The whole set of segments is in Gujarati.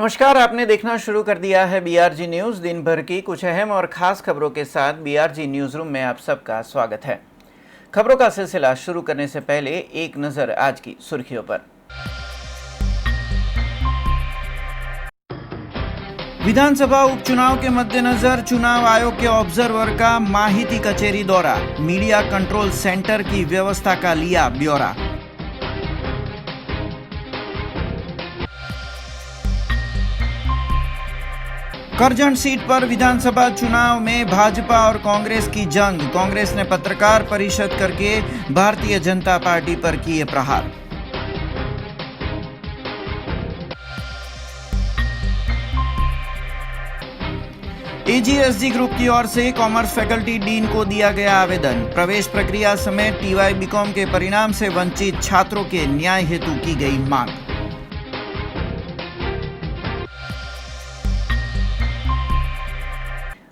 नमस्कार, आपने देखना शुरू कर दिया है बीआरजी न्यूज़। दिन भर की कुछ अहम और ख़ास खबरों के साथ बीआरजी न्यूज़ रूम में आप सबका स्वागत है। खबरों का सिलसिला शुरू करने से पहले एक नज़र आज की सुर्खियों पर। विधानसभा उपचुनाव के मद्देनजर चुनाव आयोग के ऑब्जर्वर का माहिती कचेरी दौरा, मीडिया कंट्रोल सेंटर की व्यवस्था का लिया ब्यौरा। करजन सीट पर विधानसभा चुनाव में भाजपा और कांग्रेस की जंग, कांग्रेस ने पत्रकार परिषद करके भारतीय जनता पार्टी पर किए प्रहार। एजीएसजी ग्रुप की ओर से कॉमर्स फैकल्टी डीन को दिया गया आवेदन, प्रवेश प्रक्रिया समेत टीवाई बीकॉम के परिणाम से वंचित छात्रों के न्याय हेतु की गई मांग।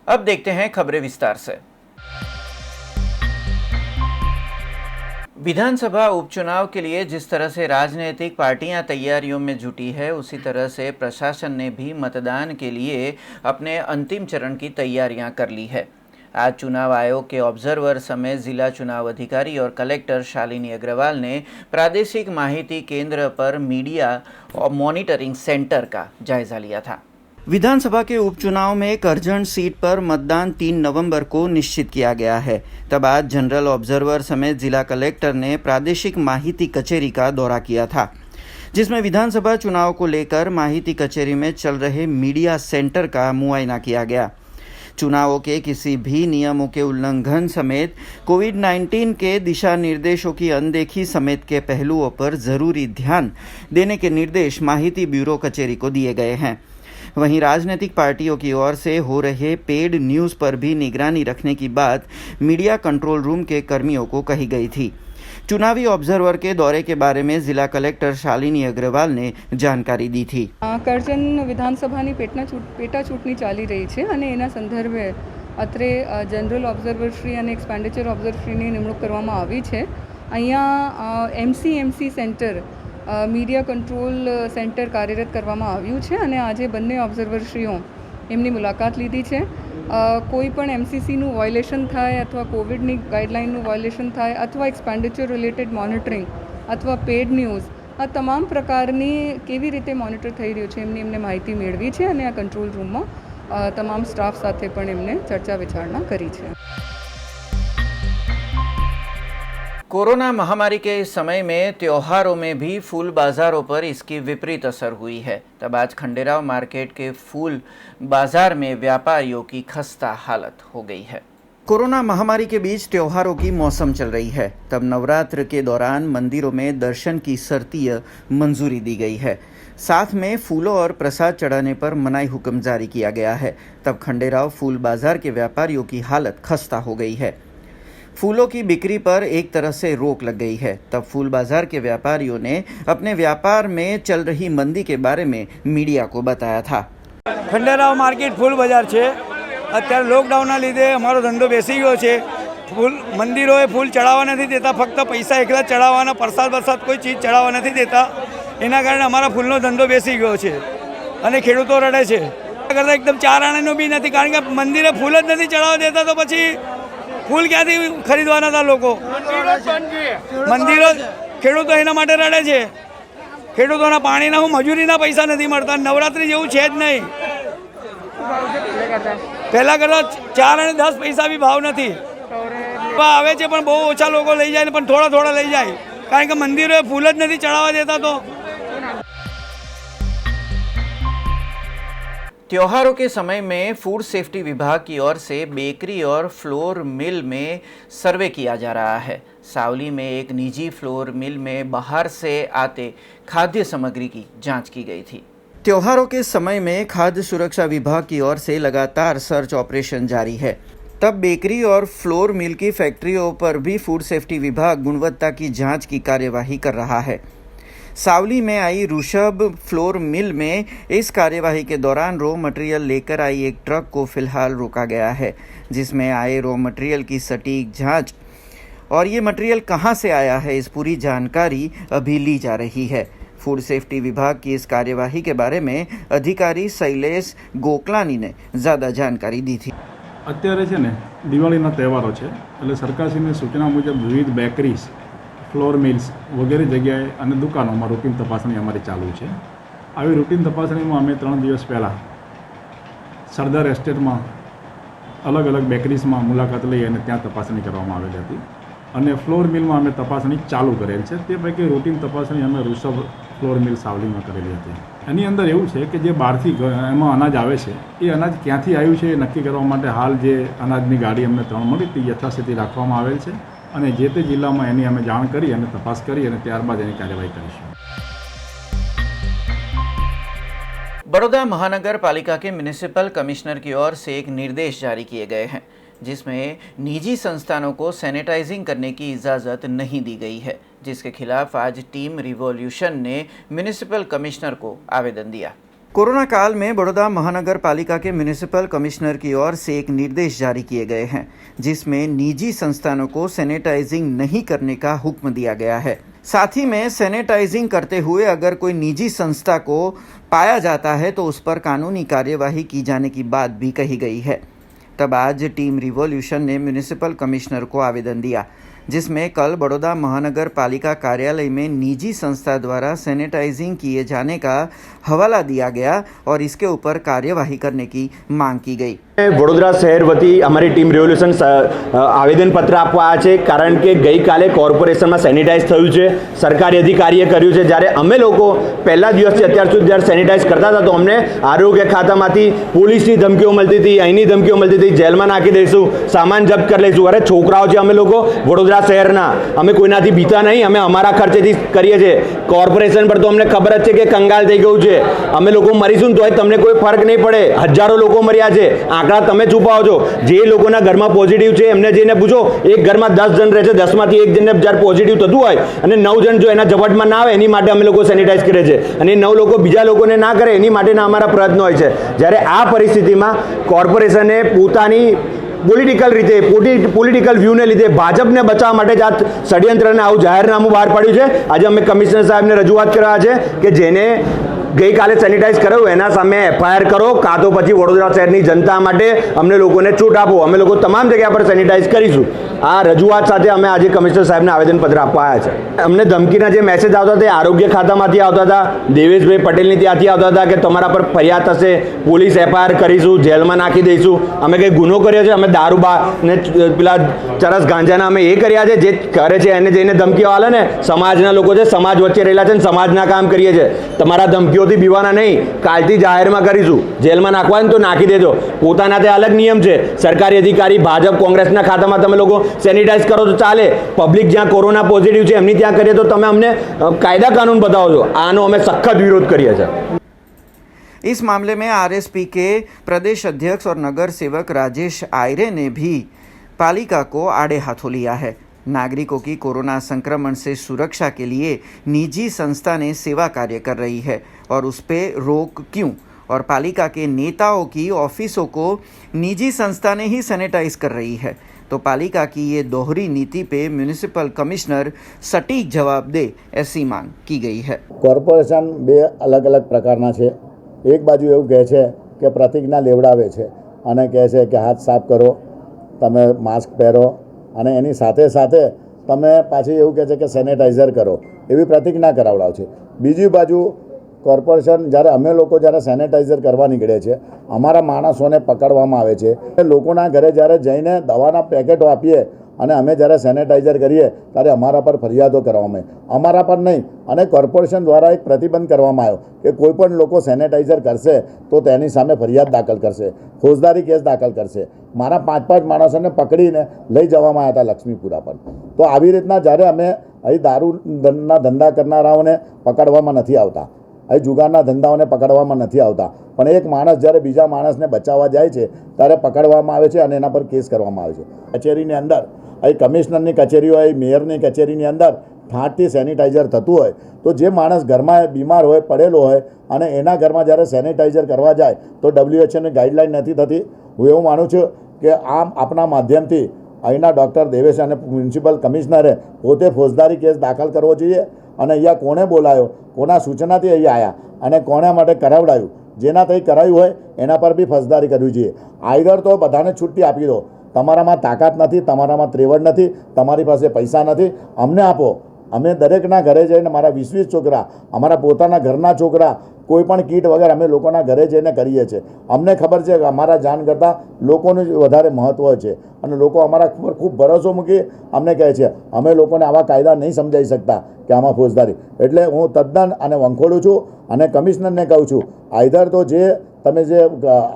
अब देखते हैं खबरें विस्तार से। विधानसभा उपचुनाव के लिए जिस तरह से राजनीतिक पार्टियां तैयारियों में जुटी है, उसी तरह से प्रशासन ने भी मतदान के लिए अपने अंतिम चरण की तैयारियां कर ली है। आज चुनाव आयोग के ऑब्जर्वर समेत जिला चुनाव अधिकारी और कलेक्टर शालिनी अग्रवाल ने प्रादेशिक माहिती केंद्र पर मीडिया और मॉनिटरिंग सेंटर का जायजा लिया था। विधानसभा के उपचुनाव में करजन सीट पर मतदान 3 नवंबर को निश्चित किया गया है। तब आज जनरल ऑब्जर्वर समेत जिला कलेक्टर ने प्रादेशिक माहिती कचेरी का दौरा किया था, जिसमें विधानसभा चुनाव को लेकर माहिती कचेरी में चल रहे मीडिया सेंटर का मुआयना किया गया। चुनावों के किसी भी नियमों के उल्लंघन समेत कोविड-19 के दिशा निर्देशों की अनदेखी समेत के पहलुओं पर जरूरी ध्यान देने के निर्देश माहिती ब्यूरो कचेरी को दिए गए हैं। वहीं राजनीतिक पार्टियों की ओर से हो रहे पेड न्यूज़ पर भी निगरानी रखने की बात मीडिया कंट्रोल रूम के कर्मियों को कही गई थी। चुनावी ऑब्जर्वर के दौरे के बारे में जिला कलेक्टर शालिनी अग्रवाल ने जानकारी दी थी। કરજણ વિધાનસભાની પેટા ચૂંટણી ચાલી રહી છે અને એના સંદર્ભે અત્રે જનરલ ઓબ્ઝર્વરશ્રી અને એક્સપેન્ડિચર ઓબ્ઝર્વરશ્રીની નિમણૂક કરવામાં આવી છે। અહીંયા MC center media control center કાર્યરત કરવામાં આવ્યું છે અને આજે બંને ઓબ્ઝર્વરશ્રીઓ એમની મુલાકાત લીધી છે। કોઈ પણ એમસીસીનું વાયોલેશન થાય અથવા કોવિડની ગાઈડલાઇનનું વાયોલેશન થાય અથવા એક્સપેન્ડિચર રિલેટેડ મોનિટરિંગ અથવા પેડ ન્યૂઝ, આ તમામ પ્રકારની કેવી રીતે મોનિટર થઈ રહ્યું છે એમને માહિતી મેળવી છે અને આ કંટ્રોલ રૂમમાં તમામ સ્ટાફ સાથે પણ એમને ચર્ચા વિચારણા કરી છે। कोरोना महामारी के इस समय में त्योहारों में भी फूल बाजारों पर इसकी विपरीत असर हुई है। तब आज खंडेराव मार्केट के फूल बाजार में व्यापारियों की खस्ता हालत हो गई है। कोरोना महामारी के बीच त्योहारों की मौसम चल रही है। तब नवरात्र के दौरान मंदिरों में दर्शन की शर्तीय मंजूरी दी गई है। साथ में फूलों और प्रसाद चढ़ाने पर मनाही हुक्म जारी किया गया है। तब खंडेराव फूल बाजार के व्यापारियों की हालत खस्ता हो गई है। फूलों की बिक्री पर एक तरह से रोक लग गई है। तब फूल बाजार के व्यापारियों ने अपने व्यापार में चल रही मंदी के बारे में मीडिया को बताया था। खंडेराव मार्केट फूल बजार है। અત્યારે લોકડાઉનના લીધે અમારો ધંધો બેસી ગયો છે। ફૂલ મંદિરોએ ફૂલ ચડાવવા નથી દેતા, ફક્ત પૈસા એકલા ચડાવવાના, પ્રસાદ કોઈ ચીજ ચડાવવા નથી દેતા। એના કારણે અમારા ફૂલનો ધંધો બેસી ગયો છે અને ખેડૂતો રડે છે। કરતાં એકદમ 4 આણાનું બી નથી, કારણ કે મંદિરે ફૂલ જ નથી ચડાવવા દેતા, તો પછી ફૂલ ક્યાંથી ખરીદવાના હતા લોકો? મંદિરો ખેડૂતો એના માટે રડે છે। ખેડૂતોના પાણીના મજૂરીના પૈસા નથી મળતા। નવરાત્રી જેવું છે જ નહીં। પહેલાં કરતાં 4 અને 10 પૈસા બી ભાવ નથી। આવે છે પણ બહુ ઓછા લોકો લઈ જાય, પણ થોડા લઈ જાય, કારણ કે મંદિરોએ ફૂલ જ નથી ચડાવવા દેતા। તો त्योहारों के समय में फूड सेफ्टी विभाग की ओर से बेकरी और फ्लोर मिल में सर्वे किया जा रहा है। सावली में एक निजी फ्लोर मिल में बाहर से आते खाद्य सामग्री की जांच की गई थी। त्योहारों के समय में खाद्य सुरक्षा विभाग की ओर से लगातार सर्च ऑपरेशन जारी है। तब बेकरी और फ्लोर मिल की फैक्ट्रियों पर भी फूड सेफ्टी विभाग गुणवत्ता की जांच की कार्यवाही कर रहा है। सावली में आई ऋषभ फ्लोर मिल में इस कार्यवाही के दौरान रॉ मटेरियल लेकर आई एक ट्रक को फिलहाल रोका गया है, जिसमें आए रॉ मटेरियल की सटीक जांच और ये मटेरियल कहां से आया है, इस पूरी जानकारी अभी ली जा रही है। फूड सेफ्टी विभाग की इस कार्यवाही के बारे में अधिकारी शैलेष गोकलानी ने ज़्यादा जानकारी दी थी। અત્યારે છે ને દિવાળીના તહેવારો છે એટલે સરકારશ્રીની સૂચના મુજબ વિવિધ બેકરીઝ, ફ્લોર મિલ્સ વગેરે જગ્યાએ અને દુકાનોમાં રૂટીન તપાસણી અમારી ચાલુ છે. આવી રૂટીન તપાસણીમાં અમે 3 દિવસ પહેલાં સરદાર એસ્ટેટમાં અલગ અલગ બેકરીઝમાં મુલાકાત લઈ અને ત્યાં તપાસણી કરવામાં આવેલી હતી અને ફ્લોર મિલમાં અમે તપાસણી ચાલુ કરેલ છે. તે પૈકી રૂટીન તપાસણી અમે ઋષભ ફ્લોર મિલ સાવલીમાં કરેલી હતી. એની અંદર એવું છે કે જે બહારથી એમાં અનાજ આવે છે એ અનાજ ક્યાંથી આવ્યું છે એ નક્કી કરવા માટે હાલ જે અનાજની ગાડી અમને 3 મળી તે યથાસ્થિતિ રાખવામાં આવેલ છે અને જે તે જિલ્લામાં એની અમે જાણ કરી અને તપાસ કરી અને ત્યારબાદ એની કાર્યવાહી કરીશું. बड़ौदा महानगर पालिका के म्यूनिसिपल कमिश्नर की ओर से एक निर्देश जारी किए गए हैं जिसमें निजी संस्थानों को सैनिटाइजिंग करने की इजाज़त नहीं दी गई है, जिसके खिलाफ आज टीम रिवॉल्यूशन ने म्यूनिसिपल कमिश्नर को आवेदन दिया. कोरोना काल में बड़ौदा महानगर पालिका के म्यूनिसिपल कमिश्नर की ओर से एक निर्देश जारी किए गए हैं जिसमें निजी संस्थानों को सैनिटाइजिंग नहीं करने का हुक्म दिया गया है. साथ ही में सैनिटाइजिंग करते हुए अगर कोई निजी संस्था को पाया जाता है तो उस पर कानूनी कार्यवाही की जाने की बात भी कही गई है. तब आज टीम रिवॉल्यूशन ने म्यूनिसिपल कमिश्नर को आवेदन दिया जिसमें कल बड़ौदा महानगर पालिका कार्यालय में निजी संस्था द्वारा सैनिटाइजिंग किए जाने का हवाला दिया गया और इसके ऊपर कार्यवाही करने की मांग की गई. વડોદરા શહેર વતી અમારી ટીમ રિવોલ્યુશન આવેદનપત્ર આપવા આવ્યા છે કારણ કે ગઈકાલે કોર્પોરેશનમાં સેનિટાઈઝ થયું છે, સરકારી અધિકારીએ કર્યું છે. જ્યારે અમે લોકો પહેલા દિવસથી અત્યાર સુધી જ્યારે સેનિટાઈઝ કરતા હતા તો અમને આરોગ્ય ખાતામાંથી પોલીસની ધમકીઓ મળતી હતી, અહીંની ધમકીઓ મળતી હતી, જેલમાં નાખી દઈશું, સામાન જપ્ત કરી લઈશું. અરે છોકરાઓ છે અમે લોકો વડોદરા શહેરના, અમે કોઈનાથી બીતા નહીં, અમે અમારા ખર્ચેથી કરીએ છીએ. કોર્પોરેશન પર તો અમને ખબર જ છે કે કંગાલ થઈ ગયું છે. અમે લોકો મરીશું તોય તમને કોઈ ફરક નહીં પડે. હજારો લોકો મર્યા છે, આંકડા તમે છુપાવો છો. જે લોકોના ઘરમાં પોઝિટિવ છે એમને જઈને પૂછો. એક ઘરમાં 10 જણ રહે છે, 10માંથી એક જણને જ્યારે પોઝિટિવ થતું હોય અને 9 જણ જો એના ઝપટમાં ના આવે એની માટે અમે લોકો સેનિટાઈઝ કરીએ છીએ અને 9 લોકો બીજા લોકોને ના કરે એની માટેના અમારા પ્રયત્નો હોય છે. જ્યારે આ પરિસ્થિતિમાં કોર્પોરેશને પોતાની પોલિટિકલ વ્યૂને લીધે ભાજપને બચાવવા માટે જ આ ષડયંત્રને આવું જાહેરનામું બહાર પાડ્યું છે. આજે અમે કમિશનર સાહેબને રજૂઆત કરવા છે કે જેને ગઈકાલે સેનિટાઈઝ કરાવ્યું એના સામે એફઆઈઆર કરો, કાં તો પછી વડોદરા શહેરની જનતા માટે અમને લોકોને છૂટ આપો. અમે લોકો તમામ જગ્યા પર સેનિટાઈઝ કરીશું. આ રજૂઆત સાથે અમે આજે કમિશનર સાહેબને આવેદનપત્ર આપવા આવ્યા છે. અમને ધમકીના જે મેસેજ આવતા હતા આરોગ્ય ખાતામાંથી આવતા હતા, દેવેશભાઈ પટેલની ત્યાંથી આવતા હતા કે તમારા પર ફરિયાદ થશે, પોલીસ એફઆઈઆર કરીશું, જેલમાં નાખી દઈશું. અમે કંઈ ગુનો કર્યો છે? અમે દારૂબા ને પેલા ચરસ ગાંજાના અમે એ કર્યા છે? જે કરે છે એને જઈને ધમકીઓ આલે ને. સમાજના લોકો છે, સમાજ વચ્ચે રહેલા છે ને સમાજના કામ કરીએ છીએ. તમારા ધમકીઓથી બીવાના નહીં. કાલથી જાહેરમાં કરીશું. જેલમાં નાખવાનું તો નાખી દેજો. પોતાના તે અલગ નિયમ છે. સરકારી અધિકારી ભાજપ કોંગ્રેસના ખાતામાં તમે લોકો સેનિટાઈઝ કરો તો ચાલે. પબ્લિક જ્યાં કોરોના પોઝિટિવ છે એમની ત્યાં કરીએ તો તમે અમને કાયદા કાનૂન બતાવો છો. આનો અમે સખત વિરોધ કરીએ છીએ. इस मामले में आरएसपी के प्रदेश अध्यक्ष और नगर सेवक राजेश आयरे ने भी पालिका को आड़े हाथों लिया है. नागरिकों की कोरोना संक्रमण से सुरक्षा के लिए निजी संस्थानें सेवा कार्य कर रही है और उस पे रोक क्यों? और पालिका के नेताओं की ऑफिसों को निजी संस्थानें ही सैनिटाइज कर रही है. तो पालिका की ये दोहरी नीति पे म्यूनिसिपल कमिश्नर सटीक जवाब दे ऐसी मांग की गई है. કોર્પોરેશન બે અલગ અલગ પ્રકારના છે. એક બાજુ એવું કહે છે કે પ્રતિજ્ઞા લેવડાવે છે અને કહે છે કે હાથ સાફ કરો, તમે માસ્ક પહેરો અને એની સાથે સાથે તમે પાછી એવું કહે છે કે સેનેટાઈઝર કરો, એવી પ્રતિજ્ઞા કરાવડાવ છે. બીજી બાજુ કોર્પોરેશન જ્યારે અમે લોકો જ્યારે સેનેટાઈઝર કરવા નીકળે છે, અમારા માણસોને પકડવામાં આવે છે. લોકોના ઘરે જ્યારે જઈને દવાના પેકેટો આપીએ અને અમે જ્યારે સેનેટાઈઝર કરીએ ત્યારે અમારા પર ફરિયાદો કરવામાં આવે. અમારા પર નહીં, અને કોર્પોરેશન દ્વારા એક પ્રતિબંધ કરવામાં આવ્યો કે કોઈ પણ લોકો સેનેટાઈઝર કરશે તો તેની સામે ફરિયાદ દાખલ કરશે, ફોજદારી કેસ દાખલ કરશે. મારા 5 માણસોને પકડીને લઈ જવામાં આવ્યા હતા લક્ષ્મીપુરા પર. તો આવી રીતના જ્યારે અમે અહીં દારૂના ધંધા કરનારાઓને પકડવામાં નથી આવતા, અહીં જુગારના ધંધાઓને પકડવામાં નથી આવતા, પણ એક માણસ જ્યારે બીજા માણસને બચાવવા જાય છે ત્યારે પકડવામાં આવે છે અને એના પર કેસ કરવામાં આવે છે. કચેરીની અંદર અહીં કમિશનરની કચેરી હોય, મેયરની કચેરીની અંદર ઠાઠથી સેનિટાઈઝર થતું હોય તો જે માણસ ઘરમાં બીમાર હોય, પડેલો હોય અને એના ઘરમાં જ્યારે સેનિટાઈઝર કરવા જાય તો WHOની ગાઈડલાઈન નથી થતી. હું એવું માનું છું કે આમ આપના માધ્યમથી અહીંના ડૉક્ટર દેવેશ અને મ્યુનિસિપલ કમિશનરે પોતે ફોજદારી કેસ દાખલ કરવો જોઈએ અને અહીંયા કોણે બોલાયો, કોના સૂચનાથી અહીંયા આવ્યા અને કોના માટે કરાવડાયું, જેના થઈ કરાયું હોય એના પર બી ફોજદારી કરવી જોઈએ. આઈધર તો બધાને છૂટ્ટી આપી દો, તમારામાં તાકાત નથી, તમારામાં ત્રેવડ નથી, તમારી પાસે પૈસા નથી, અમને આપો. અમે દરેકના ઘરે જઈને મારા 20-20 છોકરા, અમારા પોતાના ઘરના છોકરા, કોઈ પણ કીટ વગર અમે લોકોના ઘરે જઈને કરીએ છીએ. અમને ખબર છે કે અમારા જાન કરતાં લોકોનું જ વધારે મહત્ત્વ છે અને લોકો અમારા પર ખૂબ ભરોસો મૂકી અમને કહે છે. અમે લોકોને આવા કાયદા નહીં સમજાવી શકતા કે આમાં ફોજદારી. એટલે હું તદ્દન આને વંખોડું છું અને કમિશનરને કહું છું, આઈધર તો જે તમે જે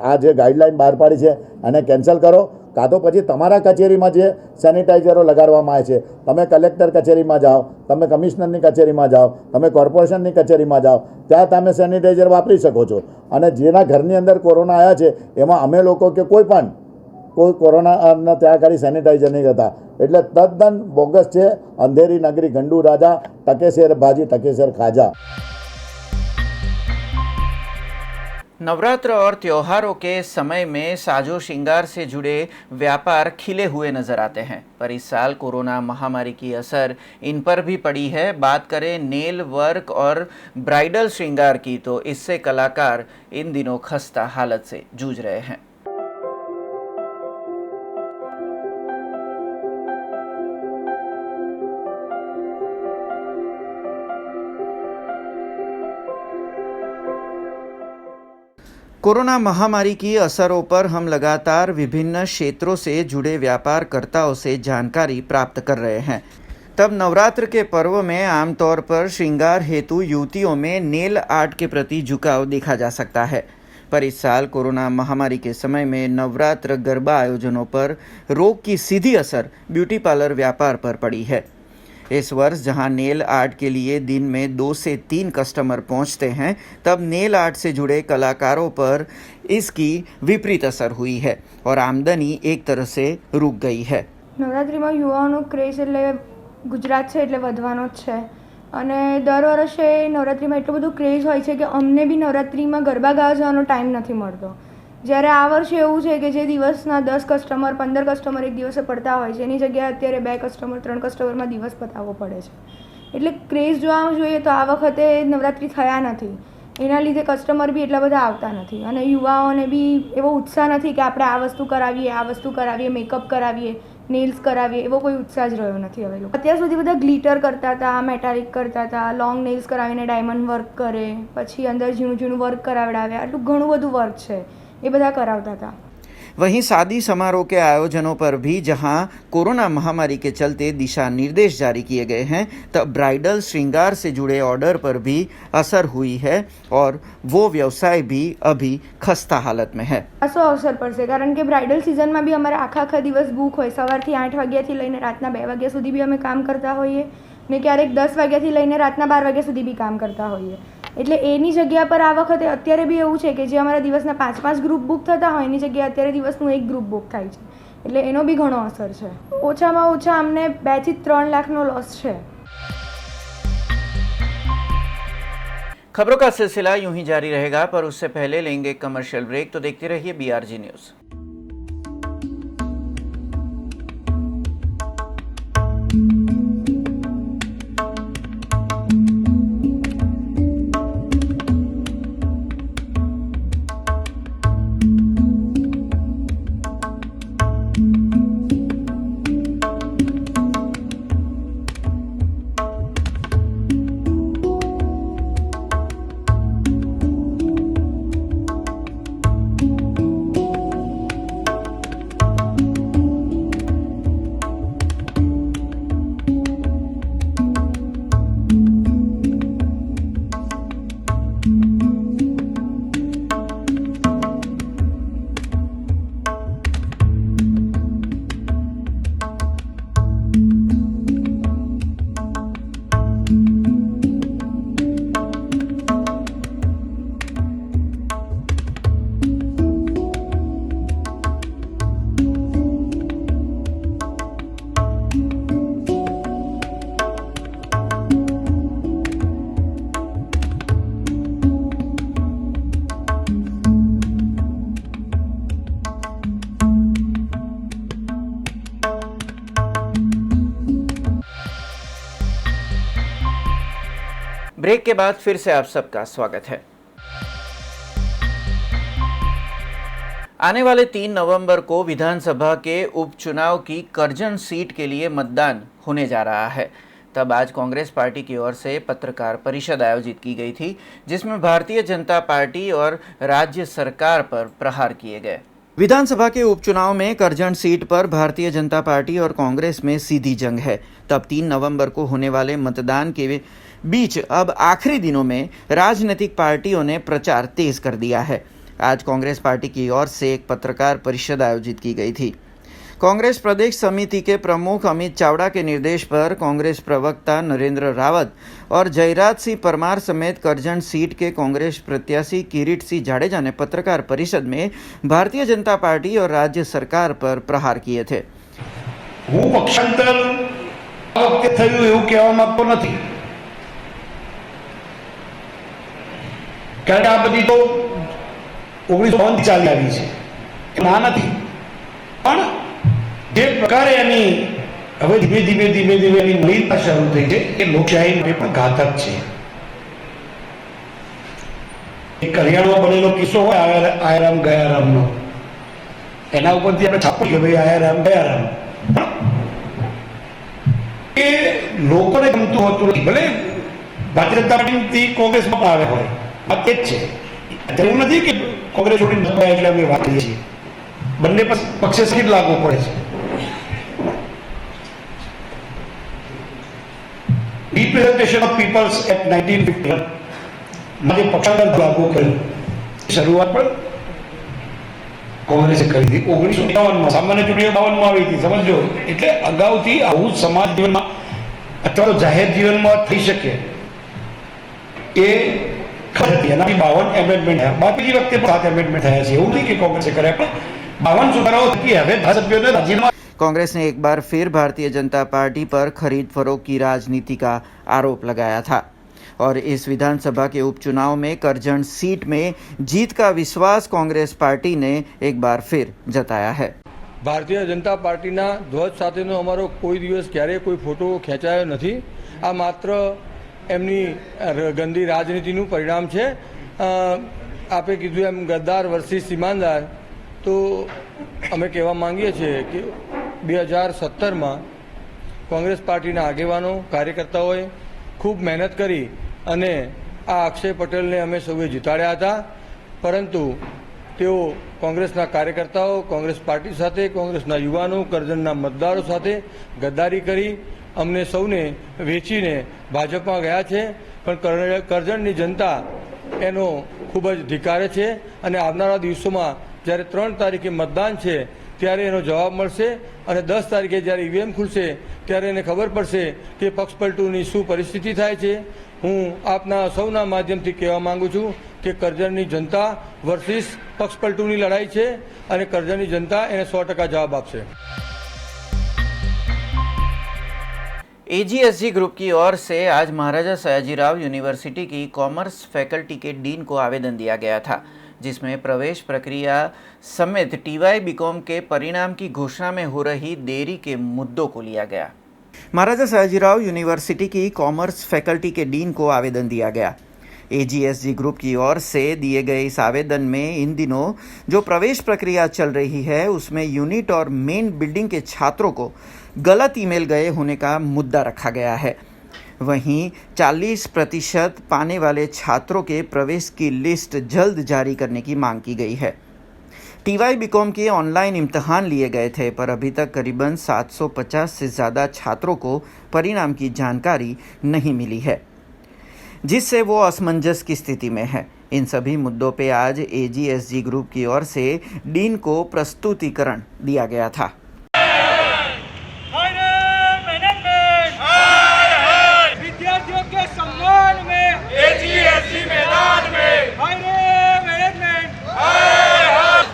આ જે ગાઈડલાઈન બહાર પાડી છે એને કેન્સલ કરો, કાં તો પછી તમારા કચેરીમાં જે સેનિટાઈઝરો લગાડવામાં આવે છે, તમે કલેક્ટર કચેરીમાં જાઓ, તમે કમિશનરની કચેરીમાં જાઓ, તમે કોર્પોરેશનની કચેરીમાં જાઓ, ત્યાં તમે સેનિટાઈઝર વાપરી શકો છો. અને જેના ઘરની અંદર કોરોના આવ્યા છે એમાં અમે લોકો કે કોઈ કોરોના ત્યાં આગળ સેનિટાઈઝર નહીં કરતા. એટલે તદ્દન બોગસ છે. અંધેરી નગરી ગંડુ રાજા, ટકે શેર ભાજી ટકે શેર ખાજા. नवरात्र और त्योहारों के समय में साजो श्रृंगार से जुड़े व्यापार खिले हुए नजर आते हैं, पर इस साल कोरोना महामारी की असर इन पर भी पड़ी है. बात करें नेल वर्क और ब्राइडल श्रृंगार की, तो इससे कलाकार इन दिनों खस्ता हालत से जूझ रहे हैं. कोरोना महामारी की असरों पर हम लगातार विभिन्न क्षेत्रों से जुड़े व्यापारकर्ताओं से जानकारी प्राप्त कर रहे हैं. तब नवरात्र के पर्व में आमतौर पर श्रृंगार हेतु युवतियों में नेल आर्ट के प्रति झुकाव देखा जा सकता है, पर इस साल कोरोना महामारी के समय में नवरात्र गरबा आयोजनों पर रोग की सीधी असर ब्यूटी पार्लर व्यापार पर पड़ी है. इस वर्ष जहां नेल आर्ट के लिए दिन में 2 से 3 कस्टमर पहुंचते हैं, तब नेल आर्ट से जुड़े कलाकारों पर इसकी विपरीत असर हुई है और आमदनी एक तरह से रुक गई है. નવરાત્રિમાં યુવાઓનો ક્રેઝ એટલે ગુજરાત છે એટલે વધવાનો જ છે અને દર વર્ષે નવરાત્રિમાં એટલું બધું ક્રેઝ હોય છે કે અમને બી નવરાત્રિમાં ગરબા ગાવા જવાનો ટાઈમ નથી મળતો. જ્યારે આ વર્ષે એવું છે કે જે દિવસના 10 કસ્ટમર 15 કસ્ટમર એક દિવસે પડતા હોય છે એની જગ્યાએ અત્યારે 2 કસ્ટમર 3 કસ્ટમરમાં દિવસ પતાવવો પડે છે. એટલે ક્રેઝ જોવા જોઈએ તો આ વખતે નવરાત્રિ થયા નથી, એના લીધે કસ્ટમર બી એટલા બધા આવતા નથી અને યુવાઓને બી એવો ઉત્સાહ નથી કે આપણે આ વસ્તુ કરાવીએ, મેકઅપ કરાવીએ, નેલ્સ કરાવીએ, એવો કોઈ ઉત્સાહ જ રહ્યો નથી હવે લોકો. અત્યાર સુધી બધા ગ્લિટર કરતા હતા, મેટાલિક કરતા હતા, લોંગ નેલ્સ કરાવીને ડાયમંડ વર્ક કરે, પછી અંદર ઝીણું વર્ક કરાવડાવે, આટલું ઘણું બધું વર્ક છે ये बधा करावता था. वहीं शादी समारोह के आयोजनों पर भी जहां कोरोना महामारी के चलते दिशा निर्देश जारी किए गए हैं, तब ब्राइडल श्रृंगार से जुड़े ऑर्डर पर भी असर हुई है और वो व्यवसाय भी अभी खस्ता हालत में है. असो अवसर પડશે કારણ કે બ્રાઇડલ સિઝનમાં બી અમારે આખા દિવસ બુક હોય. સવારથી 8 વાગ્યાથી લઈને રાતના 2 વાગ્યા સુધી બી અમે કામ કરતા હોઈએ ને ક્યારેક 10 વાગ્યાથી લઈને રાતના 12 વાગ્યા સુધી બી કામ કરતા હોઈએ. એટલે એની જગ્યા પર આ વખતે અત્યારે બી એવું છે કે જે અમારા દિવસના 5-5 ગ્રુપ બુક થતા હોય એની જગ્યાએ અત્યારે દિવસનું 1 ગ્રુપ બુક થાય છે. એટલે એનો બી ઘણો અસર છે. ઓછામાં ઓછા અમને 2 થી 3 લાખનો લોસ છે. खबरों का सिलसिला यूं ही जारी रहेगा, पर उससे पहले लेंगे कमर्शियल ब्रेक, तो देखते रहिए BRG न्यूज़. ब्रेक के बाद फिर से आप सबका स्वागत है। आने वाले 3 नवंबर को विधानसभा के उपचुनाव की करजन सीट के लिए मतदान होने जा रहा है। तब आज कांग्रेस पार्टी की ओर से पत्रकार परिषद आयोजित की गई थी, जिसमें भारतीय जनता पार्टी और राज्य सरकार पर प्रहार किए गए। विधानसभा के उपचुनाव में करजन सीट पर भारतीय जनता पार्टी और कांग्रेस में सीधी जंग है। तब 3 नवंबर को होने वाले मतदान के बीच अब आखिरी दिनों में राजनीतिक पार्टियों ने प्रचार तेज कर दिया है। आज कांग्रेस पार्टी की ओर से एक पत्रकार परिषद आयोजित की गई थी। कांग्रेस प्रदेश समिति के प्रमुख अमित चावड़ा के निर्देश पर कांग्रेस प्रवक्ता नरेंद्र रावत और जयराज सिंह परमार समेत करजन सीट के कांग्रेस प्रत्याशी किरीट सिंह जाडेजा ने पत्रकार परिषद में भारतीय जनता पार्टी और राज्य सरकार पर प्रहार किए थे। હું પક્ષાંતર આ વખતે થયું એવું કહેવા માંગતો નથી, કારણ કે આ બધી તો 1952 ચાલી આવી છે, ના નથી, પણ જે પ્રકારે એની હવે ધીમે ધીમે એની મલિનતા શરૂ થઈ છે એ લોકશાહી માટે પણ ઘાતક છે। એક કરિયાણામાં બનેલો કિસ્સો હોય આયારામ ગયારામનો, એના ઉપરથી આપણે છાપીએ કે ભાઈ આયારામ ગયારામ, એ લોકોને ગમતું હોતું નથી। ભલે ભારતીય જનતા પાર્ટીથી કોંગ્રેસમાં પણ આવે હોય, વાત એ જ છે। એવું નથી કે કોંગ્રેસ છોડીને નબળા એટલે અમે વાત કરીએ છીએ, બંને પક્ષે સીટ લાગુ પડે છે। રિપ્રેઝન્ટેશન ઓફ પીપલ્સ એક્ટ 1951 માં જે પક્ષાંતર લાગુ કર્યું, શરૂઆત પણ કોંગ્રેસે કરી હતી। 1952માં સામાન્ય ચૂંટણીઓ 52માં આવી હતી, સમજો। એટલે અગાઉથી આવું સમાજ જીવનમાં અથવા તો જાહેર જીવનમાં થઈ શકે એ ખરી એનાથી 52 એમેન્ડમેન્ટ થયા। બાકી વખતે 7 એમેન્ડમેન્ટ થયા છે, એવું નહીં કે કોંગ્રેસે કર્યા, પણ 52 સુધારાઓ થકી હવે ધારાસભ્યોને રાજીનામા। कांग्रेस ने एक बार फिर भारतीय जनता पार्टी पर खरीद फरोख्त की राजनीति का आरोप लगाया था और इस विधानसभा के उपचुनाव में करजन सीट में जीत का विश्वास कांग्रेस पार्टी ने एक बार फिर जताया है। भारतीय जनता पार्टीना ध्वज સાથેનો અમારો કોઈ દિવસ ક્યારેય કોઈ ફોટો ખેંચાયો નથી। આ માત્ર એમની ગંદી રાજનીતિનું પરિણામ છે। આપે કીધું એમ ગદ્દાર વર્સિસ ઈમાનદાર, તો અમે કહેવા માંગીએ છીએ કે 2017માં કોંગ્રેસ પાર્ટીના આગેવાનો કાર્યકર્તાઓએ ખૂબ મહેનત કરી અને આ અક્ષય પટેલને અમે સૌએ જીતાડ્યા હતા, પરંતુ તેઓ કોંગ્રેસના કાર્યકર્તાઓ, કોંગ્રેસ પાર્ટી સાથે, કોંગ્રેસના યુવાનો, કરજણના મતદારો સાથે ગદ્દારી કરી અમને સૌને વેચીને ભાજપમાં ગયા છે। પણ કરજણની જનતા એનો ખૂબ જ ધિક્કારે છે અને આવનારા દિવસોમાં જ્યારે 3 તારીખે મતદાન છે ત્યારે એનો જવાબ મળશે અને 10 તારીખે જ્યારે ઈવીએમ ખુલશે ત્યારે એને ખબર પડશે કે પક્ષપલટુની શું પરિસ્થિતિ થાય છે। હું આપના સૌના માધ્યમથી કહેવા માંગુ છું કે કરજણની જનતા વર્સિસ પક્ષપલટુની લડાઈ છે અને કરજણની जनता એને 100% जवाब આપશે। एजीएसजी ग्रुप की ओर से आज महाराजा सयाजीराव यूनिवर्सिटी की कॉमर्स फैकल्टी के डीन को आवेदन दिया गया था, जिसमें प्रवेश प्रक्रिया समेत टीवाई बीकॉम के परिणाम की घोषणा में हो रही देरी के मुद्दों को लिया गया। महाराजा सयाजीराव यूनिवर्सिटी की कॉमर्स फैकल्टी के डीन को आवेदन दिया गया। एजीएसजी ग्रुप की ओर से दिए गए इस आवेदन में इन दिनों जो प्रवेश प्रक्रिया चल रही है उसमें यूनिट और मेन बिल्डिंग के छात्रों को गलत ईमेल गए होने का मुद्दा रखा गया है। वहीं 40% पाने वाले छात्रों के प्रवेश की लिस्ट जल्द जारी करने की मांग की गई है। टीवाई बीकॉम के ऑनलाइन इम्तहान लिए गए थे, पर अभी तक करीबन 750 से ज़्यादा छात्रों को परिणाम की जानकारी नहीं मिली है, जिससे वो असमंजस की स्थिति में है। इन सभी मुद्दों पे आज एजीएसजी ग्रुप की ओर से डीन को प्रस्तुतिकरण दिया गया था। विद्यार्थियों के सम्मान में एजीएसजी मैदान में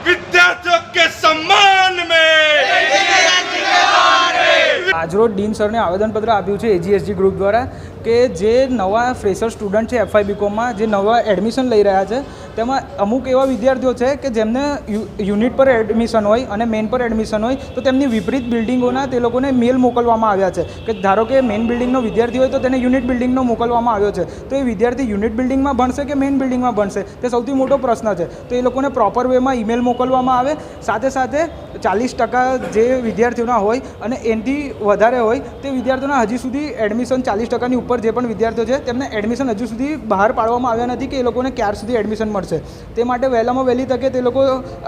विद्यार्थियों के सम्मान में આજરોજ ડીન સરને આવેદનપત્ર આપ્યું છે એજીએસજી ગ્રુપ દ્વારા કે જે નવા ફ્રેશર સ્ટુડન્ટ છે FY BComમાં જે નવા એડમિશન લઈ રહ્યા છે તેમાં અમુક એવા વિદ્યાર્થીઓ છે કે જેમને યુનિટ પર એડમિશન હોય અને મેઇન પર એડમિશન હોય તો તેમની વિપરીત બિલ્ડિંગોના તે લોકોને મેલ મોકલવામાં આવ્યા છે કે ધારો કે મેઇન બિલ્ડિંગનો વિદ્યાર્થી હોય તો તેને યુનિટ બિલ્ડિંગનો મોકલવામાં આવ્યો છે. તો એ વિદ્યાર્થી યુનિટ બિલ્ડિંગમાં ભણશે કે મેઇન બિલ્ડિંગમાં ભણશે તે સૌથી મોટો પ્રશ્ન છે. તો એ લોકોને પ્રોપર વેમાં ઈમેલ મોકલવામાં આવે. સાથે સાથે 40% જે વિદ્યાર્થીઓના હોય અને એનાથી વધારે હોય તે વિદ્યાર્થીઓના હજી સુધી એડમિશન 40%ની ઉપર જે પણ વિદ્યાર્થીઓ છે તેમને એડમિશન હજુ સુધી બહાર પાડવામાં આવ્યા નથી કે એ લોકોને ક્યાર સુધી એડમિશન મળશે. તે માટે વહેલામાં વહેલી તકે તે લોકો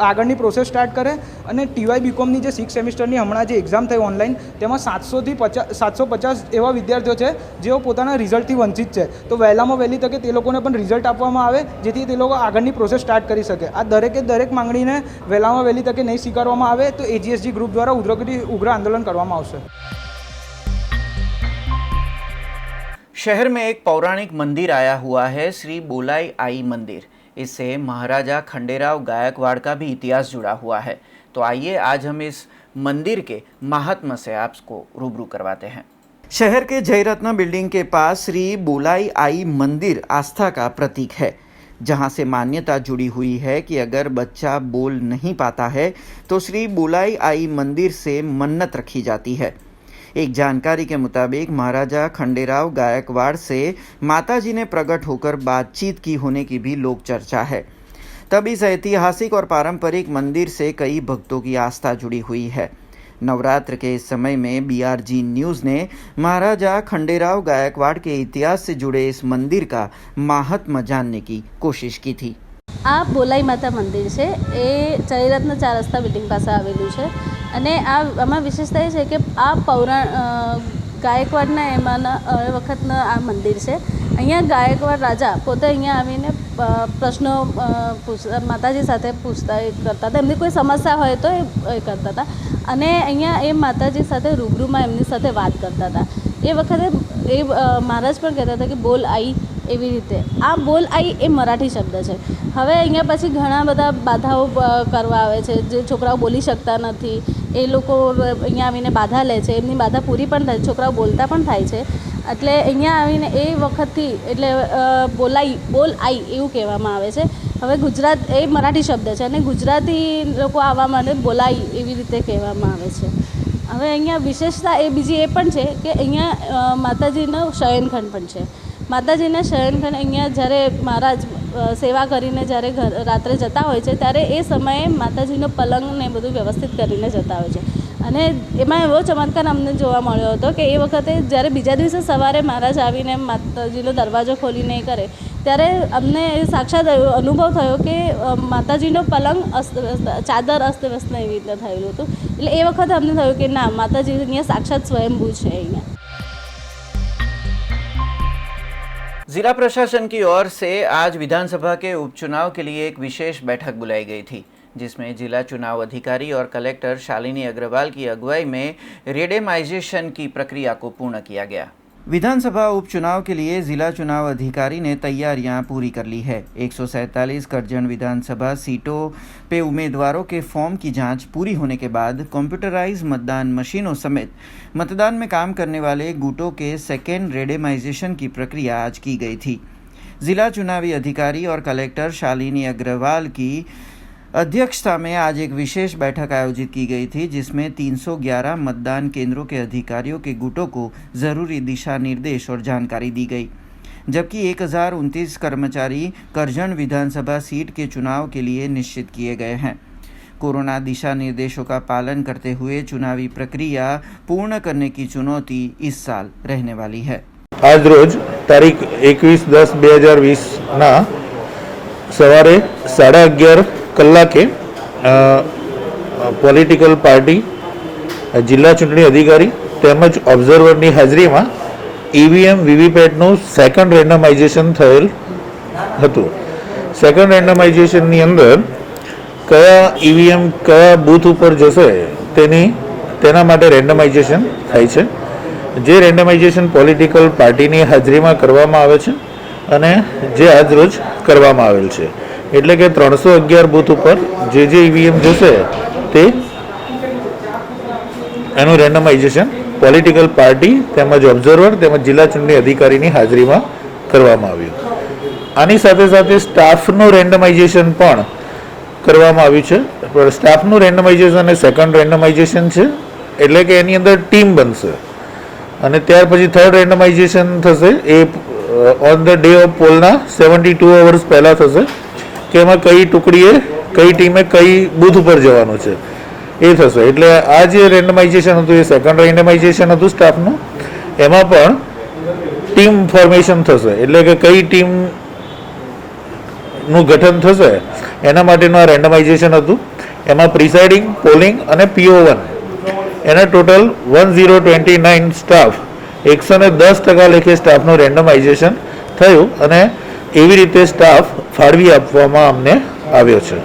આગળની પ્રોસેસ સ્ટાર્ટ કરે અને TY BComની જે 6 સેમિસ્ટરની હમણાં જે એક્ઝામ થઈ ઓનલાઈન તેમાં 750 એવા વિદ્યાર્થીઓ છે જેઓ પોતાના રિઝલ્ટથી વંચિત છે. તો વહેલામાં વહેલી તકે તે લોકોને પણ રિઝલ્ટ આપવામાં આવે જેથી તે લોકો આગળની પ્રોસેસ સ્ટાર્ટ કરી શકે. આ દરેક માંગણીને વહેલામાં વહેલી તકે નહીં સ્વીકારવામાં આવે તો AGSG ગ્રુપ દ્વારા ઉગ્ર આંદોलन કરવામાં આવશે. शहर में एक पौराणिक मंदिर आया हुआ है, श्री बोलाई आई मंदिर. इससे महाराजा खंडेराव गायकवाड़ का भी इतिहास जुड़ा हुआ है. तो आइए आज हम इस मंदिर के महात्म्य से आपको रूबरू करवाते हैं. शहर के जयरत्न बिल्डिंग के पास श्री बोलाई आई मंदिर आस्था का प्रतीक है, जहां से मान्यता जुड़ी हुई है कि अगर बच्चा बोल नहीं पाता है तो श्री बोलाई आई मंदिर से मन्नत रखी जाती है. एक जानकारी के मुताबिक महाराजा खंडेराव गायकवाड़ से माताजी ने प्रकट होकर बातचीत की होने की भी लोक चर्चा है. तब इस ऐतिहासिक और पारंपरिक मंदिर से कई भक्तों की आस्था जुड़ी हुई है. नवरात्र के इस समय में BRG न्यूज़ ने महाराजा खंडेराव गायकवाड़ के इतिहास से जुड़े इस मंदिर का महात्म्य जानने की कोशिश की थी. આ બોલાઈ માતા મંદિર છે એ ચરિરત્ન 4 રસ્તા બિલ્ડિંગ પાસે આવેલું છે અને આમાં વિશેષતા એ છે કે આ ગાયકવાડના એમાંના એ વખતના આ મંદિર છે. અહીંયા ગાયકવાડ રાજા પોતે અહીંયા આવીને પ્રશ્નો માતાજી સાથે પૂછતા કરતા હતા. એમની કોઈ સમસ્યા હોય તો એ કરતા હતા અને અહીંયા એ માતાજી સાથે રૂબરૂમાં એમની સાથે વાત કરતા હતા. એ વખતે એ મહારાજ પણ કહેતા હતા કે બોલ आई એવી રીતે. આ બોલ आई એ મરાઠી શબ્દ છે. હવે અહીંયા પછી ઘણા બધા બાધાઓ કરવા આવે છે. જે છોકરાઓ બોલી શકતા નથી એ લોકો અહીંયા આવીને બાધા લે છે. એમની બાધા પૂરી પણ થાય, છોકરાઓ બોલતા પણ થાય છે. એટલે અહીંયા આવીને એ વખતથી એટલે બોલ आई એવું કહેવામાં આવે છે. હવે ગુજરાત એ મરાઠી શબ્દ છે અને ગુજરાતી લોકો આવવા માટે બોલાઈ એવી રીતે કહેવામાં આવે છે. હવે અહીંયા વિશેષતા એ બીજી એ પણ છે કે અહીંયા માતાજીનો શયનખંડ પણ છે. માતાજીના શયનખંડ અહીંયા જ્યારે મહારાજ સેવા કરીને જ્યારે રાત્રે જતા હોય છે ત્યારે એ સમયે માતાજીનો પલંગ ને બધું વ્યવસ્થિત કરીને જતા હોય છે. અને એમાં એવો ચમત્કાર અમને જોવા મળ્યો હતો કે એ વખતે જ્યારે બીજા દિવસે સવારે મહારાજ આવીને માતાજીનો દરવાજો ખોલીને કરે ત્યારે અમને સાક્ષાત અનુભવ થયો કે માતાજીનો પલંગ ચાદર અસ્તવ્યસ્ત એવી રીતે થયેલું હતું. એટલે એ વખતે અમને થયું કે ના, માતાજી અહીંયા સાક્ષાત સ્વયંભૂ છે. અહીંયા जिला प्रशासन की ओर से आज विधानसभा के उपचुनाव के लिए एक विशेष बैठक बुलाई गई थी, जिसमें जिला चुनाव अधिकारी और कलेक्टर शालिनी अग्रवाल की अगुवाई में रेडेमाइजेशन की प्रक्रिया को पूर्ण किया गया. विधानसभा उपचुनाव के लिए जिला चुनाव अधिकारी ने तैयारियां पूरी कर ली है. 147 करजन विधानसभा सीटों पे उम्मीदवारों के फॉर्म की जांच पूरी होने के बाद कंप्यूटराइज मतदान मशीनों समेत मतदान में काम करने वाले गुटों के सेकेंड रेडेमाइजेशन की प्रक्रिया आज की गई थी. जिला चुनावी अधिकारी और कलेक्टर शालिनी अग्रवाल की अध्यक्षता में आज एक विशेष बैठक आयोजित की गई थी, जिसमें 311 मतदान केंद्रों के अधिकारियों के गुटों को ज़रूरी दिशा निर्देश और जानकारी दी गई. जबकि 1029 कर्मचारी करजन विधानसभा सीट के चुनाव के लिए निश्चित किए गए हैं. कोरोना दिशा निर्देशों का पालन करते हुए चुनावी प्रक्रिया पूर्ण करने की चुनौती इस साल रहने वाली है. आज रोज तारीख 21/10/2020 ना सवारे 11:30 કલાકે પોલિટિકલ પાર્ટી, જિલ્લા ચૂંટણી અધિકારી તેમજ ઓબ્ઝર્વરની હાજરીમાં EVM વીવીપેટનું સેકન્ડ રેન્ડમાઇઝેશન થયેલ હતું. સેકન્ડ રેન્ડમાઇઝેશનની અંદર કયા EVM કયા બૂથ ઉપર જશે તેના માટે રેન્ડમાઇઝેશન થાય છે. જે રેન્ડમાઇઝેશન પોલિટિકલ પાર્ટીની હાજરીમાં કરવામાં આવે છે અને જે આજ રોજ કરવામાં આવેલ છે. એટલે કે 311 બૂથ ઉપર જે EVM જશે તે એનું રેન્ડમાઇઝેશન પોલિટિકલ પાર્ટી તેમજ ઓબ્ઝર્વર તેમજ જિલ્લા ચૂંટણી અધિકારીની હાજરીમાં કરવામાં આવ્યું. આની સાથે સાથે સ્ટાફનું રેન્ડમાઇઝેશન પણ કરવામાં આવ્યું છે. સ્ટાફનું રેન્ડમાઇઝેશન એ સેકન્ડ રેન્ડમાઇઝેશન છે, એટલે કે એની અંદર ટીમ બનશે અને ત્યાર પછી થર્ડ રેન્ડમાઇઝેશન થશે. એ ઓન ધ ડે ઓફ પોલના 72 અવર્સ પહેલાં થશે કે એમાં કઈ ટુકડીએ કઈ ટીમે કઈ બૂથ ઉપર જવાનું છે એ થશે. એટલે આ જે રેન્ડમાઇઝેશન હતું એ સેકન્ડ રેન્ડમાઇઝેશન હતું સ્ટાફનું. એમાં પણ ટીમ ફોર્મેશન થશે, એટલે કે કઈ ટીમનું ગઠન થશે એના માટેનું આ રેન્ડમાઇઝેશન હતું. એમાં પ્રિસાઇડિંગ, પોલિંગ અને PO1 એના ટોટલ 1029 સ્ટાફ 110% લેખે સ્ટાફનું રેન્ડમાઇઝેશન થયું અને એવી રીતે સ્ટાફ ફાળવી આપવામાં અમને આવ્યો છે.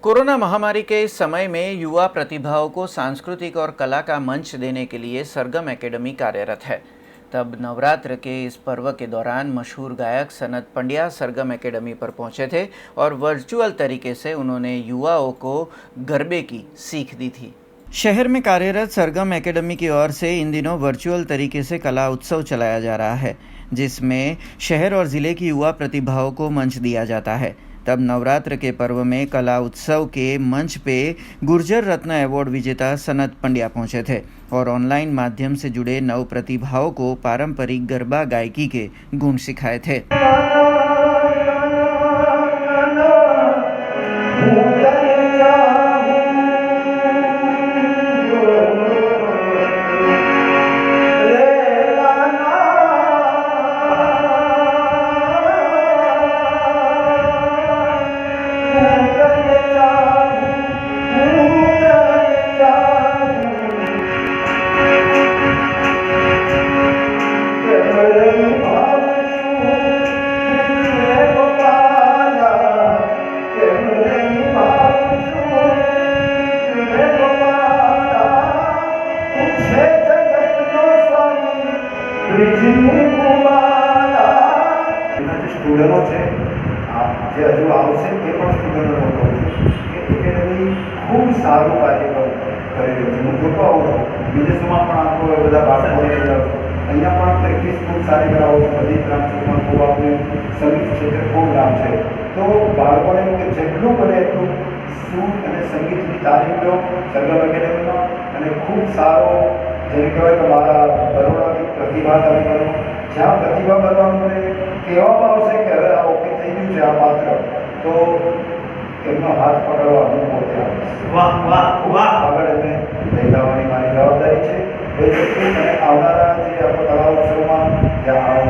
कोरोना महामारी के इस समय में युवा प्रतिभाओं को सांस्कृतिक और कला का मंच देने के लिए सरगम एकेडमी कार्यरत है. तब नवरात्र के इस पर्व के दौरान मशहूर गायक सनत पंड्या सरगम एकेडमी पर पहुंचे थे और वर्चुअल तरीके से उन्होंने युवाओं को गरबे की सीख दी थी. शहर में कार्यरत सरगम एकेडमी की ओर से इन दिनों वर्चुअल तरीके से कला उत्सव चलाया जा रहा है, जिसमें शहर और ज़िले की युवा प्रतिभाओं को मंच दिया जाता है. तब नवरात्र के पर्व में कला उत्सव के मंच पे गुर्जर रत्न अवार्ड विजेता सनत पंड्या पहुंचे थे और ऑनलाइन माध्यम से जुड़े नव प्रतिभाओं को पारंपरिक गरबा गायकी के गुण सिखाए थे. સ્ટુડન્ટો છે જે હજુ આવશે એ પણ સ્ટુડન્ટોને કહું છું કે એકેડમી ખૂબ સારું કાર્ય કરી રહ્યું છે. હું જોતો આવું છું વિદેશોમાં પણ આપો એ બધા બાળકોને અહીંયા પણ પ્રેક્ટિસ ખૂબ સારી કરાવો છો. બધી બ્રાન્ચોમાં ખૂબ આપણું સંગીત ક્ષેત્રે ખૂબ નામ છે. તો બાળકોને એવું કે જેટલું બને એટલું સૂર અને સંગીતની તાલીમ લો સરગમ એકેડમીમાં અને ખૂબ સારો જેને કહેવાય કે મારા બરોડાની પ્રતિભા તમે કરો. જ્યાં પ્રતિભા કરવાનું મને કહેવામાં આવશે કે હવે આ ઓકે થઈ ગયું છે આ પાત્ર, તો એમનો હાથ પકડવા હું પોતે આવીશ. વાહ વાહ વાહ આગળ એમને લઈ જવાની મારી જવાબદારી છે. અને આવનારા જે આપણે કલા ઉત્સવમાં જ્યાં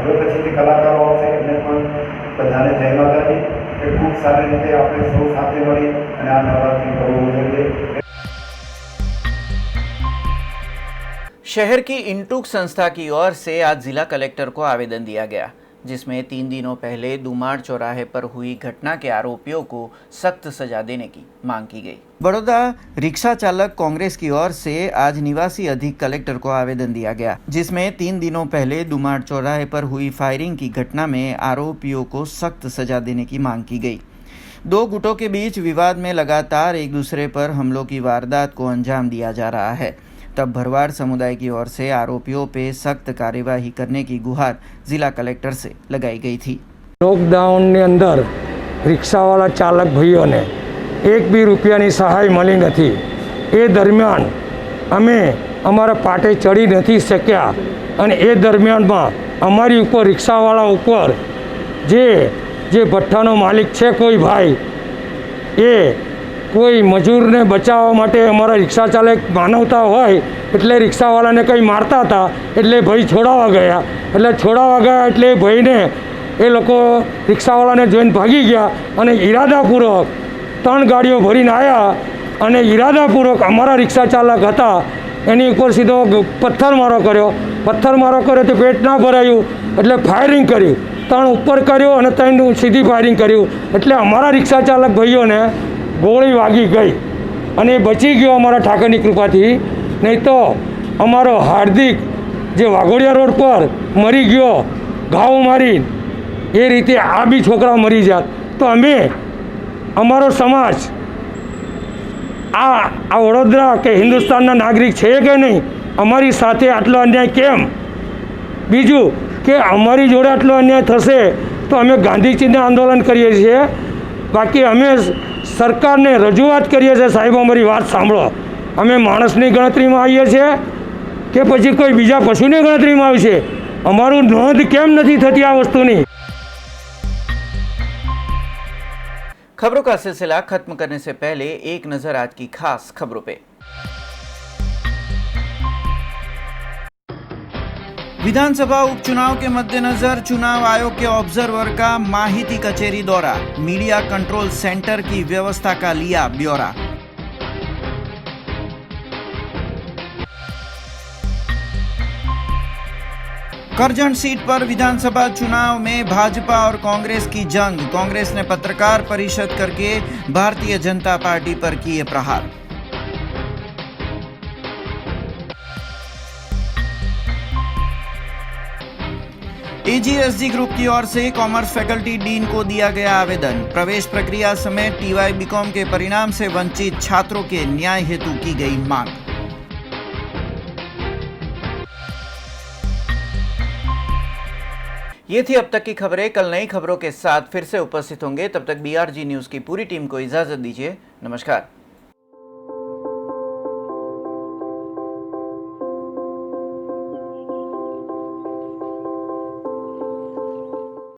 હવે પછી જે કલાકારો આવશે એમને પણ બધાને જય માતાજી કે ખૂબ સારી રીતે આપણે સૌ સાથે મળી અને આ નવરાત્રિ કરવું જોઈએ. शहर की इंटूक संस्था की ओर से आज जिला कलेक्टर को आवेदन दिया गया, जिसमें 3 दिनों पहले दुमाड़ चौराहे पर हुई घटना के आरोपियों को सख्त सजा देने की मांग की गई. बड़ौदा रिक्शा चालक कांग्रेस की ओर से आज निवासी अधीक्षक कलेक्टर को आवेदन दिया गया, जिसमें 3 दिनों पहले दुमाड़ चौराहे पर हुई फायरिंग की घटना में आरोपियों को सख्त सजा देने की मांग की गई. 2 गुटों के बीच विवाद में लगातार एक दूसरे पर हमलों की वारदात को अंजाम दिया जा रहा है. तब भरवाड़ समुदाय की ओर से आरोपियों पे सख्त कार्यवाही करने की गुहार जिला कलेक्टर से लगाई गई थी. લોકડાઉનની અંદર રિક્ષાવાળા ચાલક ભાઈઓને એક બી રૂપિયાની સહાય મળી નથી. એ દરમિયાન અમે અમારા પાટે ચડી નથી શક્યા અને એ દરમિયાનમાં અમારી ઉપર રિક્ષાવાળા ઉપર જે ભઠ્ઠાનો માલિક છે કોઈ ભાઈ, એ કોઈ મજૂરને બચાવવા માટે અમારા રિક્ષા ચાલક માનવતા હોય એટલે રિક્ષાવાળાને કંઈ મારતા હતા એટલે ભાઈ છોડાવવા ગયા. એટલે ભાઈને એ લોકો રિક્ષાવાળાને જોઈને ભાગી ગયા અને ઈરાદાપૂર્વક 3 ગાડીઓ ભરીને આવ્યા અને ઈરાદાપૂર્વક અમારા રિક્ષા ચાલક હતા એની ઉપર સીધો પથ્થરમારો કર્યો તો પેટ ના ભરાયું એટલે ફાયરિંગ કર્યું. 3 ઉપર કર્યો અને 3 સીધી ફાયરિંગ કર્યું એટલે અમારા રિક્ષા ચાલક ભાઈઓને ગોળી વાગી ગઈ અને બચી ગયો અમારા ઠાકરની કૃપાથી. નહીં તો અમારો હાર્દિક જે વાઘોડિયા રોડ પર મરી ગયો ઘાવ મારી, એ રીતે આ બી છોકરા મરી જાત. તો અમે અમારો સમાજ આ વડોદરા કે હિન્દુસ્તાનના નાગરિક છે કે નહીં, અમારી સાથે આટલો અન્યાય કેમ? બીજું કે અમારી જોડે આટલો અન્યાય થશે તો અમે ગાંધી ચિહ્ન આંદોલન કરીએ છીએ, બાકી અમે સરકારને રજૂઆત કરીએ છીએ, સાહેબ અમારી વાત સાંભળો, અમે માણસની ગણતરીમાં આવીએ છીએ કે પછી કોઈ બીજા પશુની ગણતરીમાં આવી છે? અમારું નોંધ કેમ નથી થતી આ વસ્તુની? खबरों का सिलसिला खत्म करने से पहले एक नजर आज की खास खबरों पे। विधानसभा उपचुनाव के मद्देनजर चुनाव आयोग के ऑब्जर्वर का माहिती कचेरी दौरा, मीडिया कंट्रोल सेंटर की व्यवस्था का लिया ब्यौरा। करजन सीट पर विधानसभा चुनाव में भाजपा और कांग्रेस की जंग, कांग्रेस ने पत्रकार परिषद करके भारतीय जनता पार्टी पर किए प्रहार। एजीएसजी ग्रुप की ओर से कॉमर्स फैकल्टी डीन को दिया गया आवेदन, प्रवेश प्रक्रिया समेत टीवाई बीकॉम के परिणाम से वंचित छात्रों के न्याय हेतु की गई मांग। ये थी अब तक की खबरें। कल नई खबरों के साथ फिर से उपस्थित होंगे। तब तक BRG न्यूज की पूरी टीम को इजाजत दीजिए। नमस्कार।